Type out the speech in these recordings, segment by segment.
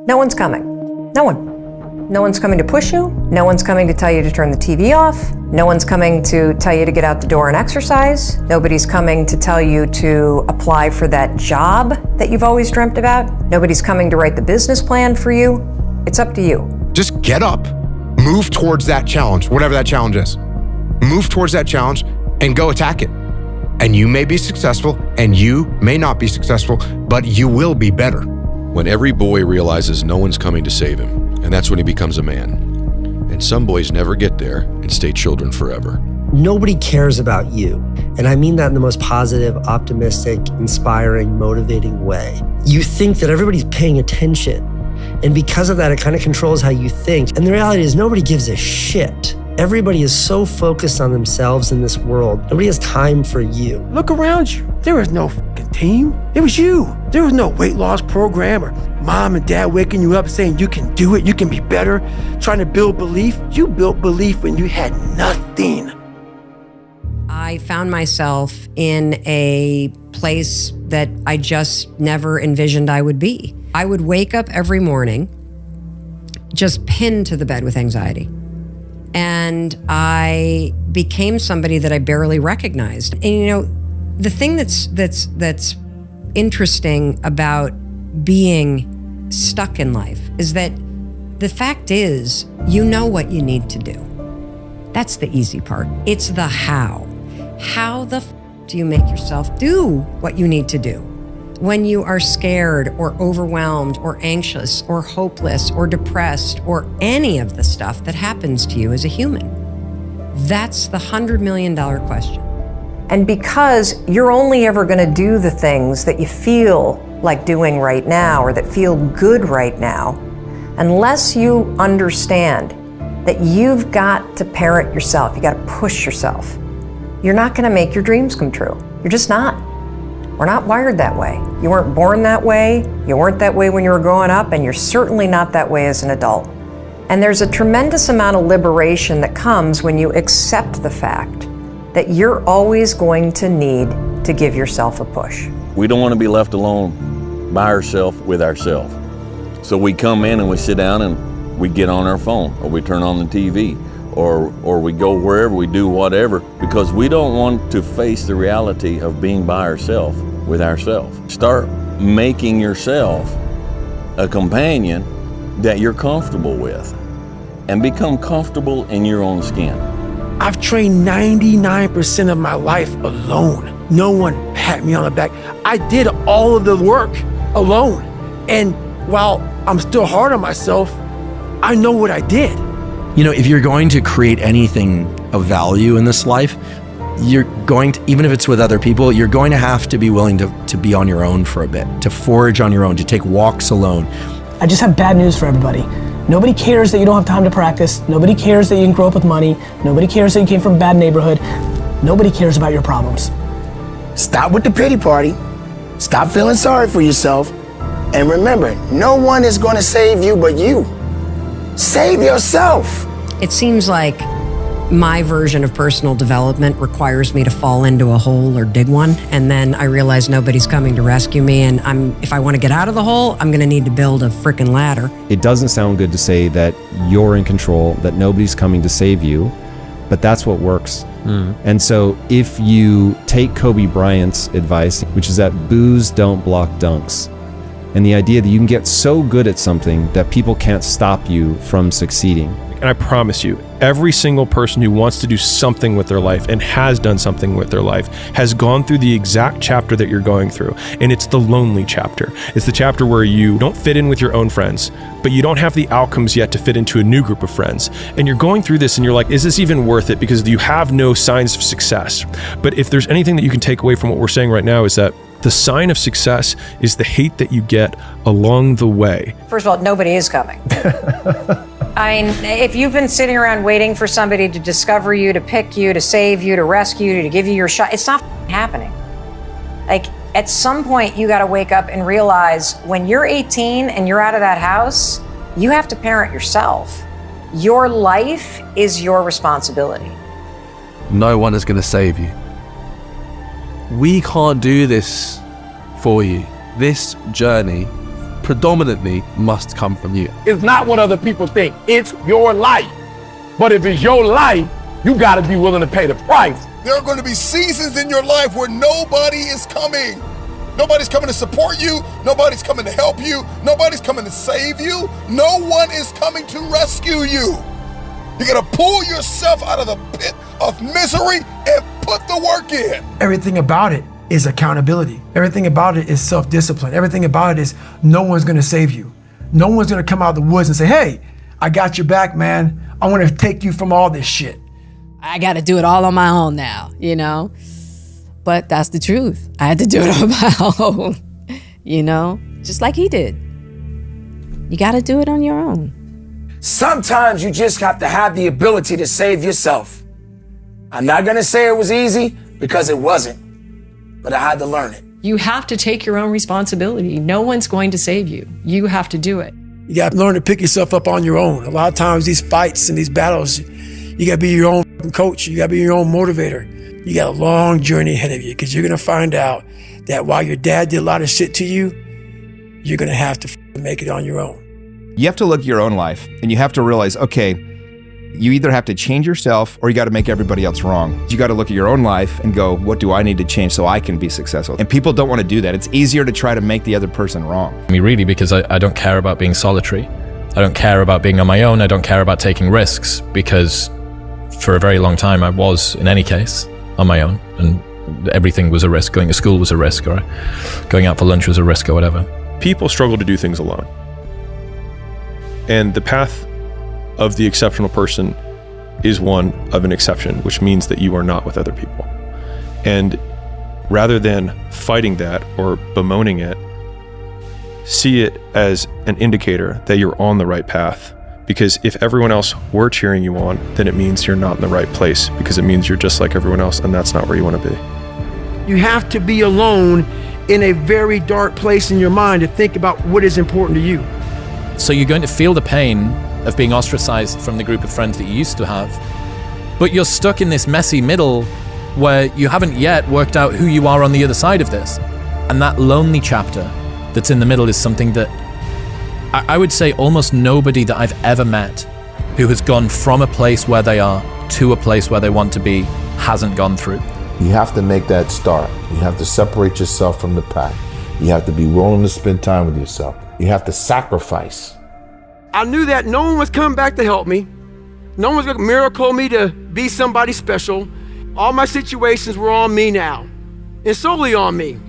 No one's coming. No one. No one's coming to push you. No one's coming to tell you to turn the TV off. No one's coming to tell you to get out the door and exercise. Nobody's coming to tell you to apply for that job that you've always dreamt about. Nobody's coming to write the business plan for you. It's up to you. Just get up, move towards that challenge, whatever that challenge is. Move towards that challenge and go attack it. And you may be successful and you may not be successful, but you will be better. When every boy realizes no one's coming to save him, and that's when he becomes a man. And some boys never get there and stay children forever. Nobody cares about you. And I mean that in the most positive, optimistic, inspiring, motivating way. You think that everybody's paying attention. And because of that, it kind of controls how you think. And the reality is nobody gives a shit. Everybody is so focused on themselves in this world. Nobody has time for you. Look around you. There was no fucking team. It was you. There was no weight loss program or mom and dad waking you up saying you can do it, you can be better, trying to build belief. You built belief when you had nothing. I found myself in a place that I just never envisioned I would be. I would wake up every morning just pinned to the bed with anxiety. And I became somebody that I barely recognized. And you know, the thing that's interesting about being stuck in life is that the fact is, you know what you need to do. That's the easy part. It's the how. How the do you make yourself do what you need to do? When you are scared or overwhelmed or anxious or hopeless or depressed or any of the stuff that happens to you as a human. That's the $100 million question. And because you're only ever going to do the things that you feel like doing right now or that feel good right now, unless you understand that you've got to parent yourself, you got to push yourself, you're not going to make your dreams come true. You're just not. We're not wired that way. You weren't born that way, you weren't that way when you were growing up, and you're certainly not that way as an adult. And there's a tremendous amount of liberation that comes when you accept the fact that you're always going to need to give yourself a push. We don't want to be left alone by ourselves with ourselves. So we come in and we sit down and we get on our phone, or we turn on the TV, or we go wherever, we do whatever, because we don't want to face the reality of being by ourselves with ourselves. Start making yourself a companion that you're comfortable with, and become comfortable in your own skin. I've trained 99% of my life alone. No one pat me on the back. I did all of the work alone. And while I'm still hard on myself, I know what I did. You know, if you're going to create anything of value in this life, you're going to, even if it's with other people, you're going to have to be willing to be on your own for a bit, to forage on your own, to take walks alone. I just have bad news for everybody. Nobody cares that you don't have time to practice. Nobody cares that you didn't grow up with money. Nobody cares that you came from a bad neighborhood. Nobody cares about your problems. Stop with the pity party. Stop feeling sorry for yourself. And remember, no one is going to save you but you. Save yourself. It seems like my version of personal development requires me to fall into a hole or dig one, and then I realize nobody's coming to rescue me, and if I want to get out of the hole, I'm going to need to build a freaking ladder. It doesn't sound good to say that you're in control, that nobody's coming to save you, but that's what works. And so if you take Kobe Bryant's advice, which is that boos don't block dunks, and the idea that you can get so good at something that people can't stop you from succeeding. And I promise you, every single person who wants to do something with their life and has done something with their life has gone through the exact chapter that you're going through. And it's the lonely chapter. It's the chapter where you don't fit in with your own friends, but you don't have the outcomes yet to fit into a new group of friends. And you're going through this and you're like, is this even worth it? Because you have no signs of success. But if there's anything that you can take away from what we're saying right now, is that the sign of success is the hate that you get along the way. First of all, nobody is coming. I mean, if you've been sitting around waiting for somebody to discover you, to pick you, to save you, to rescue you, to give you your shot, it's not happening. Like, at some point, you got to wake up and realize when you're 18 and you're out of that house, you have to parent yourself. Your life is your responsibility. No one is going to save you. We can't do this for you. This journey predominantly must come from you. It's not what other people think. It's your life. But if it's your life, you got to be willing to pay the price. There are going to be seasons in your life where nobody is coming. Nobody's coming to support you. Nobody's coming to help you. Nobody's coming to save you. No one is coming to rescue you. You got to pull yourself out of the pit of misery and put the work in. Everything about it is accountability. Everything about it is self-discipline. Everything about it is no one's going to save you. No one's going to come out of the woods and say, hey, I got your back, man. I want to take you from all this shit. I got to do it all on my own now, you know? But that's the truth. I had to do it on my own, you know? Just like he did. You got to do it on your own. Sometimes you just have to have the ability to save yourself. I'm not going to say it was easy because it wasn't, but I had to learn it. You have to take your own responsibility. No one's going to save you. You have to do it. You got to learn to pick yourself up on your own. A lot of times these fights and these battles, you got to be your own coach. You got to be your own motivator. You got a long journey ahead of you because you're going to find out that while your dad did a lot of shit to you, you're going to have to make it on your own. You have to look at your own life and you have to realize, okay, you either have to change yourself or you got to make everybody else wrong. You got to look at your own life and go, what do I need to change so I can be successful? And people don't want to do that. It's easier to try to make the other person wrong. I mean, really, because I don't care about being solitary. I don't care about being on my own. I don't care about taking risks because for a very long time I was, in any case, on my own, and everything was a risk. Going to school was a risk, or going out for lunch was a risk, or whatever. People struggle to do things alone. And the path of the exceptional person is one of an exception, which means that you are not with other people. And rather than fighting that or bemoaning it, see it as an indicator that you're on the right path. Because if everyone else were cheering you on, then it means you're not in the right place, because it means you're just like everyone else, and that's not where you want to be. You have to be alone in a very dark place in your mind to think about what is important to you. So you're going to feel the pain of being ostracized from the group of friends that you used to have, but you're stuck in this messy middle where you haven't yet worked out who you are on the other side of this. And that lonely chapter that's in the middle is something that I would say almost nobody that I've ever met who has gone from a place where they are to a place where they want to be hasn't gone through. You have to make that start. You have to separate yourself from the pack. You have to be willing to spend time with yourself. You have to sacrifice. I knew that no one was coming back to help me. No one was going to miracle me to be somebody special. All my situations were on me now, and solely on me.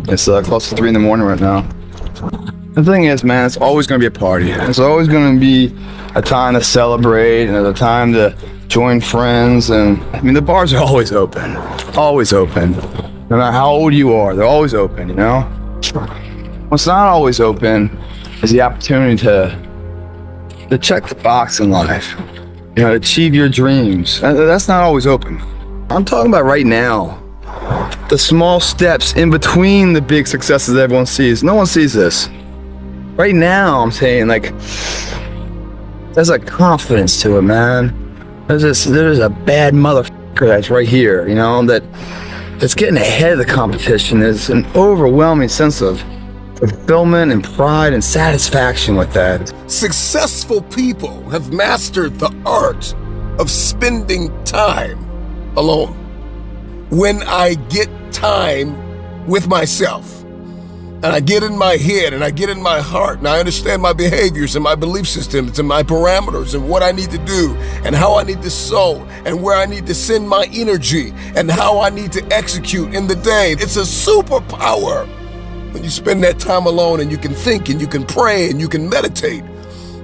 It's close to 3 in the morning right now. The thing is, man, it's always going to be a party. It's always going to be a time to celebrate and a time to join friends. And I mean, the bars are always open, always open. No matter how old you are, they're always open, you know? What's not always open is the opportunity to check the box in life, you know, to achieve your dreams. That's not always open. I'm talking about right now, the small steps in between the big successes that everyone sees. No one sees this. Right now, I'm saying, like, there's a confidence to it, man. There's a bad motherfucker that's right here, you know, that's getting ahead of the competition. There's an overwhelming sense of fulfillment and pride and satisfaction with that. Successful people have mastered the art of spending time alone. When I get time with myself, and I get in my head and I get in my heart and I understand my behaviors and my belief systems and my parameters and what I need to do and how I need to sow and where I need to send my energy and how I need to execute in the day. It's a superpower when you spend that time alone and you can think and you can pray and you can meditate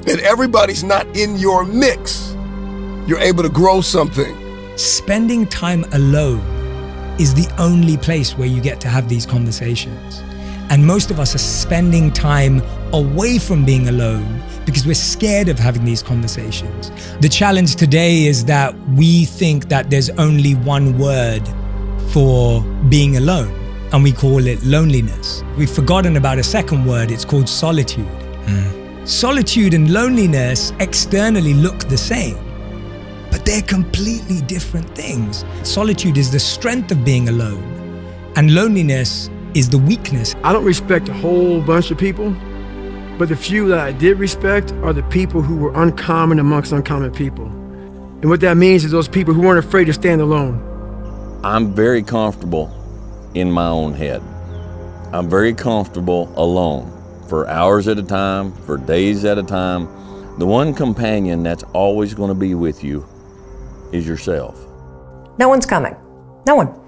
and everybody's not in your mix. You're able to grow something. Spending time alone is the only place where you get to have these conversations. And most of us are spending time away from being alone because we're scared of having these conversations. The challenge today is that we think that there's only one word for being alone, and we call it loneliness. We've forgotten about a second word, it's called solitude. Solitude and loneliness externally look the same, but they're completely different things. Solitude is the strength of being alone, and loneliness is the weakness. I don't respect a whole bunch of people But the few that I did respect are the people who were uncommon amongst uncommon people. And what that means is those people who weren't afraid to stand alone. I'm very comfortable in my own head. I'm very comfortable alone for hours at a time, for days at a time. The one companion that's always going to be with you is yourself. No one's coming. No one.